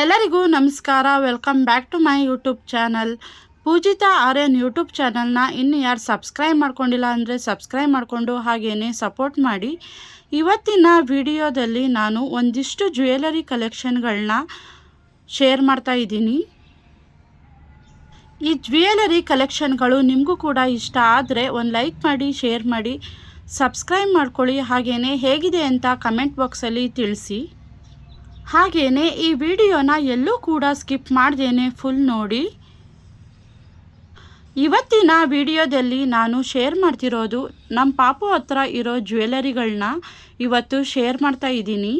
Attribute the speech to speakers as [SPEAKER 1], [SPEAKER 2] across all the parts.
[SPEAKER 1] ಎಲ್ಲರಿಗೂ ನಮಸ್ಕಾರ. Welcome back to my YouTube channel. Pujitha Aryan YouTube ಚಾನಲ್ನ ಇನ್ನು ಯಾರು ಸಬ್ಸ್ಕ್ರೈಬ್ ಮಾಡ್ಕೊಂಡಿಲ್ಲ ಅಂದರೆ ಸಬ್ಸ್ಕ್ರೈಬ್ ಮಾಡಿಕೊಂಡು ಹಾಗೇ ಸಪೋರ್ಟ್ ಮಾಡಿ. ಇವತ್ತಿನ ವಿಡಿಯೋದಲ್ಲಿ ನಾನು ಒಂದಿಷ್ಟು ಜ್ಯುವೆಲರಿ ಕಲೆಕ್ಷನ್ಗಳನ್ನ ಶೇರ್ ಮಾಡ್ತಾ ಇದ್ದೀನಿ. ಈ ಜ್ಯುವೆಲರಿ ಕಲೆಕ್ಷನ್ಗಳು ನಿಮಗೂ ಕೂಡ ಇಷ್ಟ ಆದರೆ ಒಂದು ಲೈಕ್ ಮಾಡಿ, ಶೇರ್ ಮಾಡಿ, ಸಬ್ಸ್ಕ್ರೈಬ್ ಮಾಡ್ಕೊಳ್ಳಿ. ಹಾಗೆಯೇ ಹೇಗಿದೆ ಅಂತ ಕಮೆಂಟ್ ಬಾಕ್ಸಲ್ಲಿ ತಿಳಿಸಿ. ಹಾಗೆಯೇ ಈ ವಿಡಿಯೋನ ಎಲ್ಲೂ ಕೂಡ ಸ್ಕಿಪ್ ಮಾಡ್ದೇನೆ ಫುಲ್ ನೋಡಿ. ಇವತ್ತಿನ ವಿಡಿಯೋದಲ್ಲಿ ನಾನು ಶೇರ್ ಮಾಡ್ತಿರೋದು ನಮ್ಮ ಪಾಪು ಹತ್ರ ಇರೋ ಜ್ಯುವೆಲರಿಗಳನ್ನ ಇವತ್ತು ಶೇರ್ ಮಾಡ್ತಾ ಇದ್ದೀನಿ.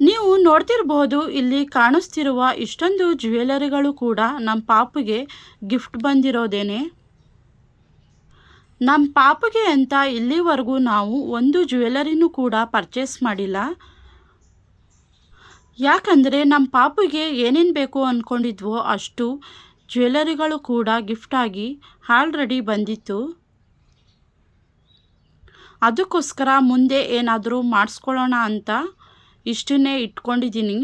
[SPEAKER 1] ನೀವು ನೋಡ್ತಿರ್ಬೋದು, ಇಲ್ಲಿ ಕಾಣಿಸ್ತಿರುವ ಇಷ್ಟೊಂದು ಜ್ಯುವೆಲರಿಗಳು ಕೂಡ ನಮ್ಮ ಪಾಪುಗೆ ಗಿಫ್ಟ್ ಬಂದಿರೋದೇನೆ. ನಮ್ಮ ಪಾಪುಗೆ ಅಂತ ಇಲ್ಲಿವರೆಗೂ ನಾವು ಒಂದು ಜ್ಯುವೆಲರಿನೂ ಕೂಡ ಪರ್ಚೇಸ್ ಮಾಡಿಲ್ಲ. ಯಾಕಂದರೆ ನಮ್ಮ ಪಾಪುಗೆ ಏನೇನು ಬೇಕು ಅಂದ್ಕೊಂಡಿದ್ವೋ ಅಷ್ಟು ಜ್ಯುವೆಲರಿಗಳು ಕೂಡ ಗಿಫ್ಟಾಗಿ ಆಲ್ರೆಡಿ ಬಂದಿತ್ತು. ಅದಕ್ಕೋಸ್ಕರ ಮುಂದೆ ಏನಾದರೂ ಮಾಡಿಸ್ಕೊಳ್ಳೋಣ ಅಂತ ಇಷ್ಟನ್ನೇ ಇಟ್ಕೊಂಡಿದ್ದೀನಿ.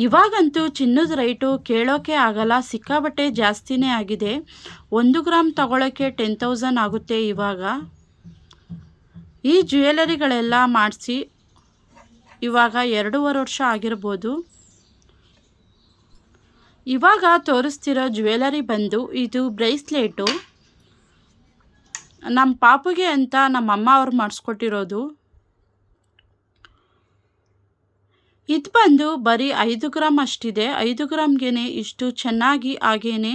[SPEAKER 1] ಇವಾಗಂತೂ ಚಿನ್ನದ ರೇಟು ಕೇಳೋಕ್ಕೆ ಆಗಲ್ಲ, ಸಿಕ್ಕಾಬಟ್ಟೆ ಜಾಸ್ತಿನೇ ಆಗಿದೆ. 1 ಗ್ರಾಮ್ ತಗೊಳ್ಳೋಕ್ಕೆ 10,000 ಆಗುತ್ತೆ ಇವಾಗ. ಈ ಜ್ಯುವೆಲರಿಗಳೆಲ್ಲ ಮಾಡಿಸಿ ಇವಾಗ 2.5 ವರ್ಷ ಆಗಿರ್ಬೋದು. ಇವಾಗ ತೋರಿಸ್ತಿರೋ ಜ್ಯುವೆಲರಿ ಬಂದು ಇದು ಬ್ರೇಸ್ಲೆಟು. ನಮ್ಮ ಪಾಪುಗೆ ಅಂತ ನಮ್ಮಮ್ಮ ಅವ್ರು ಮಾಡಿಸ್ಕೊಟ್ಟಿರೋದು. ಇದು ಬಂದು ಬರೀ 5 ಗ್ರಾಮ್ ಅಷ್ಟಿದೆ. 5 ಗ್ರಾಮ್ಗೆ ಇಷ್ಟು ಚೆನ್ನಾಗಿ ಹಾಗೇ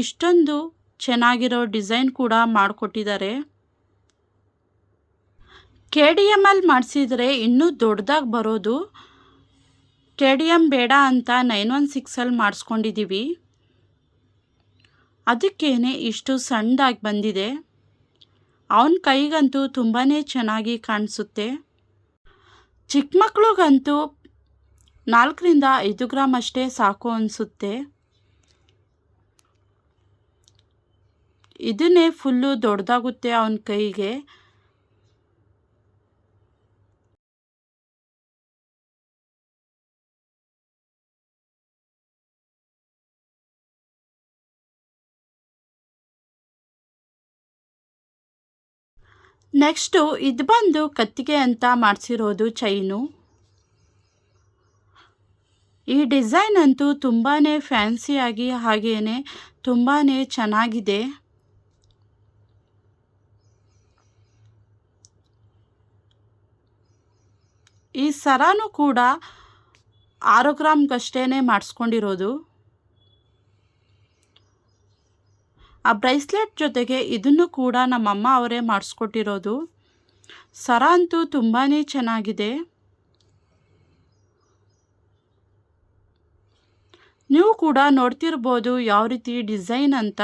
[SPEAKER 1] ಇಷ್ಟೊಂದು ಚೆನ್ನಾಗಿರೋ ಡಿಸೈನ್ ಕೂಡ ಮಾಡಿಕೊಟ್ಟಿದ್ದಾರೆ. KDM ಅಲ್ಲಿ ಮಾಡಿಸಿದರೆ ಇನ್ನೂ ದೊಡ್ಡದಾಗಿ ಬರೋದು. KDM ಬೇಡ ಅಂತ 916ಅಲ್ಲಿ ಮಾಡಿಸ್ಕೊಂಡಿದ್ದೀವಿ. ಅದಕ್ಕೇನೆ ಇಷ್ಟು ಸಣ್ಣದಾಗಿ ಬಂದಿದೆ. ಅವನ ಕೈಗಂತೂ ತುಂಬಾ ಚೆನ್ನಾಗಿ ಕಾಣಿಸುತ್ತೆ. ಚಿಕ್ಕ ಮಕ್ಳಿಗಂತೂ 4ರಿಂದ 5 ಗ್ರಾಮ್ ಅಷ್ಟೇ ಸಾಕು ಅನಿಸುತ್ತೆ. ಇದನ್ನೇ ಫುಲ್ಲು ದೊಡ್ಡದಾಗುತ್ತೆ ಅವನ ಕೈಗೆ. ನೆಕ್ಸ್ಟು ಇದು ಬಂದು ಕತ್ತಿಗೆ ಅಂತ ಮಾಡಿಸಿರೋದು ಚೈನು. ಈ ಡಿಸೈನ್ ಅಂತೂ ತುಂಬಾ ಫ್ಯಾನ್ಸಿಯಾಗಿ ಹಾಗೇ ತುಂಬಾ ಚೆನ್ನಾಗಿದೆ. ಈ ಸರಾನು ಕೂಡ 6 ಗ್ರಾಮ್ಗಷ್ಟೇ ಮಾಡಿಸ್ಕೊಂಡಿರೋದು. ಆ ಬ್ರೈಸ್ಲೆಟ್ ಜೊತೆಗೆ ಇದನ್ನು ಕೂಡ ನಮ್ಮಮ್ಮ ಅವರೇ ಮಾಡಿಸ್ಕೊಟ್ಟಿರೋದು. ಸರ ಅಂತೂ ತುಂಬಾ ಚೆನ್ನಾಗಿದೆ. ನೀವು ಕೂಡ ನೋಡ್ತಿರ್ಬೋದು ಯಾವ ರೀತಿ ಡಿಸೈನ್ ಅಂತ.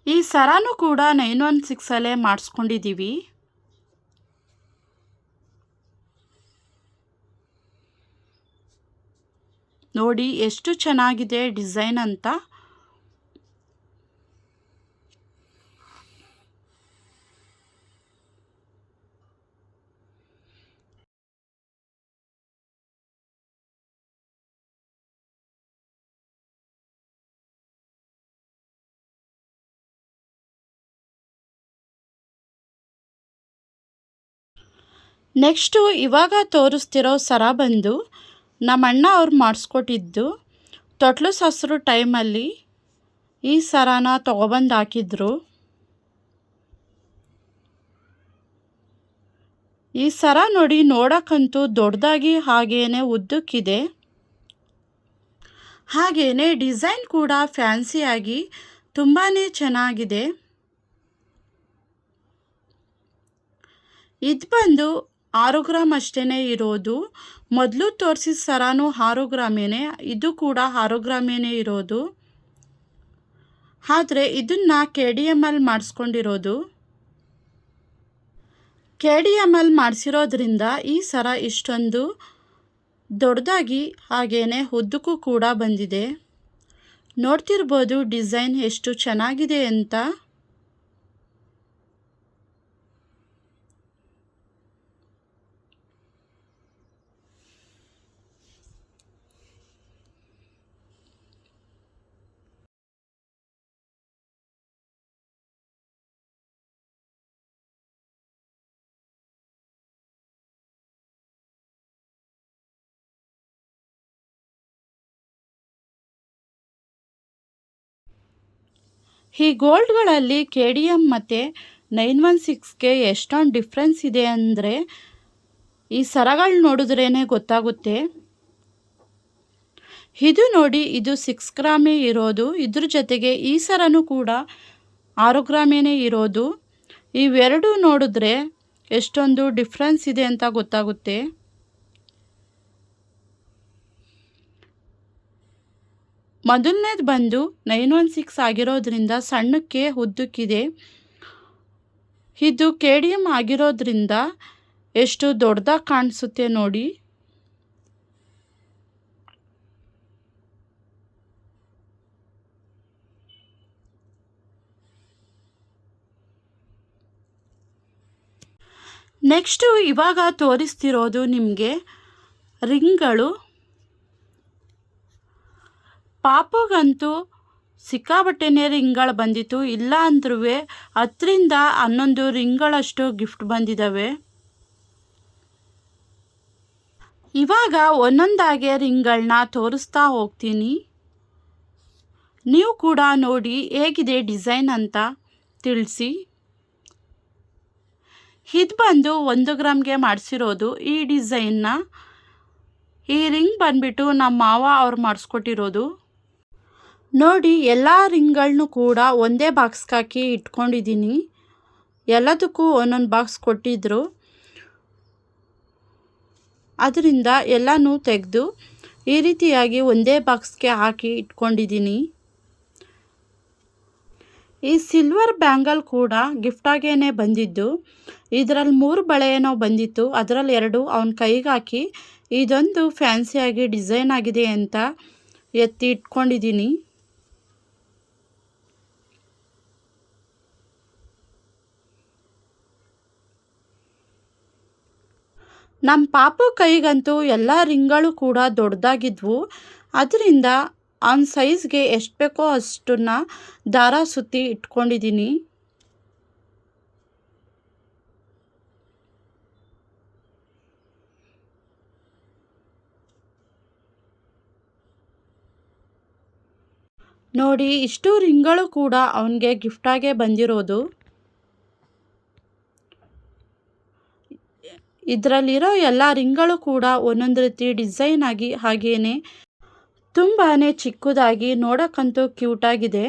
[SPEAKER 1] ಈ ಸರಾನು ಕೂಡ 916ಅಲ್ಲೇ ಮಾಡಿಸ್ಕೊಂಡಿದ್ದೀವಿ. ನೋಡಿ ಎಷ್ಟು ಚೆನ್ನಾಗಿದೆ ಡಿಸೈನ್ ಅಂತ. ನೆಕ್ಸ್ಟು ಇವಾಗ ತೋರಿಸ್ತಿರೋ ಸರ ಬಂದು ನಮ್ಮ ಅಣ್ಣ ಅವ್ರು ಮಾಡಿಸ್ಕೊಟ್ಟಿದ್ದು. ತೊಟ್ಲು ಸಸ್ರು ಟೈಮಲ್ಲಿ ಈ ಸರಾನ ತೊಗೊಬಂದು ಹಾಕಿದ್ರು. ಈ ಸರ ನೋಡಿ ನೋಡೋಕ್ಕಂತೂ ದೊಡ್ಡದಾಗಿ ಹಾಗೇ ಉದ್ದಕ್ಕಿದೆ. ಹಾಗೇ ಡಿಸೈನ್ ಕೂಡ ಫ್ಯಾನ್ಸಿಯಾಗಿ ತುಂಬಾ ಚೆನ್ನಾಗಿದೆ. ಇದು ಬಂದು 6 ಗ್ರಾಮ್ ಅಷ್ಟೇ ಇರೋದು. ಮೊದಲು ತೋರಿಸಿದ ಸರಾನು 6 ಗ್ರಾಮೇನೆ, ಇದು ಕೂಡ 6 ಗ್ರಾಮೇನೆ ಇರೋದು. ಆದರೆ ಇದನ್ನು KDM ಅಲ್ಲಿ ಮಾಡಿಸ್ಕೊಂಡಿರೋದು. KDM ಅಲ್ಲಿ ಮಾಡಿಸಿರೋದ್ರಿಂದ ಈ ಸರ ಇಷ್ಟೊಂದು ದೊಡ್ಡದಾಗಿ ಹಾಗೇ ಉದ್ದಕ್ಕೂ ಕೂಡ ಬಂದಿದೆ. ನೋಡ್ತಿರ್ಬೋದು ಡಿಸೈನ್ ಎಷ್ಟು ಚೆನ್ನಾಗಿದೆ ಅಂತ. ಈ ಗೋಲ್ಡ್ಗಳಲ್ಲಿ KDM ಮತ್ತು 916ಗೆ ಎಷ್ಟೊಂದು ಡಿಫ್ರೆನ್ಸ್ ಇದೆ ಅಂದರೆ ಈ ಸರಗಳು ನೋಡಿದ್ರೇ ಗೊತ್ತಾಗುತ್ತೆ. ಇದು ನೋಡಿ, ಇದು 6 ಗ್ರಾಮೇ ಇರೋದು. ಇದ್ರ ಜೊತೆಗೆ ಈ ಸರನೂ ಕೂಡ 6 ಗ್ರಾಮೇನೇ ಇರೋದು. ಇವೆರಡೂ ನೋಡಿದ್ರೆ ಎಷ್ಟೊಂದು ಡಿಫ್ರೆನ್ಸ್ ಇದೆ ಅಂತ ಗೊತ್ತಾಗುತ್ತೆ. ಮೊದಲನೇದು ಬಂದು 916 ಆಗಿರೋದ್ರಿಂದ ಸಣ್ಣಕ್ಕೆ ಉದ್ದಕ್ಕಿದೆ. ಇದು KDM ಆಗಿರೋದ್ರಿಂದ ಎಷ್ಟು ದೊಡ್ಡದಾಗಿ ಕಾಣಿಸುತ್ತೆ ನೋಡಿ. ನೆಕ್ಸ್ಟು ಇವಾಗ ತೋರಿಸ್ತಿರೋದು ನಿಮಗೆ ರಿಂಗ್ಗಳು. ಪಾಪುಗಂತೂ ಸಿಕ್ಕಾಬಟ್ಟೆನೇ ರಿಂಗ್ಗಳು ಬಂದಿತ್ತು. ಇಲ್ಲ ಅಂದ್ರೂ 10ರಿಂದ 11 ರಿಂಗ್ಗಳಷ್ಟು ಗಿಫ್ಟ್ ಬಂದಿದ್ದಾವೆ. ಇವಾಗ ಒಂದೊಂದಾಗೆ ರಿಂಗ್ಗಳನ್ನ ತೋರಿಸ್ತಾ ಹೋಗ್ತೀನಿ. ನೀವು ಕೂಡ ನೋಡಿ ಹೇಗಿದೆ ಡಿಸೈನ್ ಅಂತ ತಿಳಿಸಿ. ಇದು ಬಂದು 1 ಗ್ರಾಮ್ಗೆ ಮಾಡಿಸಿರೋದು ಈ ಡಿಸೈನ್ನ. ಈ ರಿಂಗ್ ಬಂದ್ಬಿಟ್ಟು ನಮ್ಮ ಮಾವ ಅವ್ರು ಮಾಡಿಸ್ಕೊಟ್ಟಿರೋದು. ನೋಡಿ, ಎಲ್ಲ ರಿಂಗ್ಗಳನ್ನೂ ಕೂಡ ಒಂದೇ ಬಾಕ್ಸ್ಗೆ ಹಾಕಿ ಇಟ್ಕೊಂಡಿದ್ದೀನಿ. ಎಲ್ಲದಕ್ಕೂ ಒಂದೊಂದು ಬಾಕ್ಸ್ ಕೊಟ್ಟಿದ್ದರು. ಅದರಿಂದ ಎಲ್ಲನೂ ತೆಗೆದು ಈ ರೀತಿಯಾಗಿ ಒಂದೇ ಬಾಕ್ಸ್ಗೆ ಹಾಕಿ ಇಟ್ಕೊಂಡಿದ್ದೀನಿ. ಈ ಸಿಲ್ವರ್ ಬ್ಯಾಂಗಲ್ ಕೂಡ ಗಿಫ್ಟಾಗೇ ಬಂದಿದ್ದು. ಇದರಲ್ಲಿ 3 ಬಳೆ ಏನೋ ಬಂದಿತ್ತು. ಅದರಲ್ಲಿ 2 ಅವನ ಕೈಗೆ ಹಾಕಿ ಇದೊಂದು ಫ್ಯಾನ್ಸಿಯಾಗಿ ಡಿಸೈನ್ ಆಗಿದೆ ಅಂತ ಎತ್ತಿ ಇಟ್ಕೊಂಡಿದ್ದೀನಿ. ನಮ್ಮ ಪಾಪು ಕೈಗಂತೂ ಎಲ್ಲ ರಿಂಗ್ಗಳು ಕೂಡ ದೊಡ್ಡದಾಗಿದ್ವು. ಅದರಿಂದ ಅವನ ಸೈಜ್ಗೆ ಎಷ್ಟು ಬೇಕೋ ಅಷ್ಟನ್ನು ದಾರ ಸುತ್ತಿ ಇಟ್ಕೊಂಡಿದ್ದೀನಿ. ನೋಡಿ, ಇಷ್ಟು ರಿಂಗ್ಗಳು ಕೂಡ ಅವನಿಗೆ ಗಿಫ್ಟಾಗೇ ಬಂದಿರೋದು. ಇದರಲ್ಲಿರೋ ಎಲ್ಲ ರಿಂಗ್ಗಳು ಕೂಡ ಒಂದೊಂದು ರೀತಿ ಡಿಸೈನ್ ಆಗಿ ಹಾಗೇನೆ ತುಂಬಾ ಚಿಕ್ಕದಾಗಿ ನೋಡೋಕ್ಕಂತೂ ಕ್ಯೂಟಾಗಿದೆ.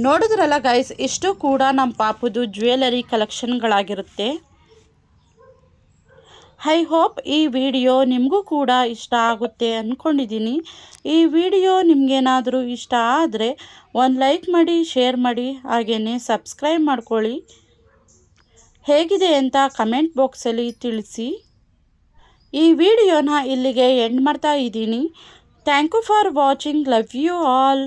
[SPEAKER 1] ನೋಡಿದ್ರಲ್ಲ ಗೈಸ್, ಇಷ್ಟು ಕೂಡ ನಮ್ಮ ಪಾಪುದು ಜ್ಯುವೆಲರಿ ಕಲೆಕ್ಷನ್ಗಳಾಗಿರುತ್ತೆ. ಐ ಹೋಪ್ ಈ ವಿಡಿಯೋ ನಿಮಗೂ ಕೂಡ ಇಷ್ಟ ಆಗುತ್ತೆ ಅಂದ್ಕೊಂಡಿದ್ದೀನಿ. ಈ ವಿಡಿಯೋ ನಿಮಗೇನಾದರೂ ಇಷ್ಟ ಆದರೆ ಒಂದು ಲೈಕ್ ಮಾಡಿ, ಶೇರ್ ಮಾಡಿ, ಹಾಗೆಯೇ ಸಬ್ಸ್ಕ್ರೈಬ್ ಮಾಡ್ಕೊಳ್ಳಿ. ಹೇಗಿದೆ ಅಂತ ಕಮೆಂಟ್ ಬಾಕ್ಸಲ್ಲಿ ತಿಳಿಸಿ. ಈ ವಿಡಿಯೋನ ಇಲ್ಲಿಗೆ ಎಂಡ್ ಮಾಡ್ತಾ ಇದ್ದೀನಿ. Thank you for watching. Love you all.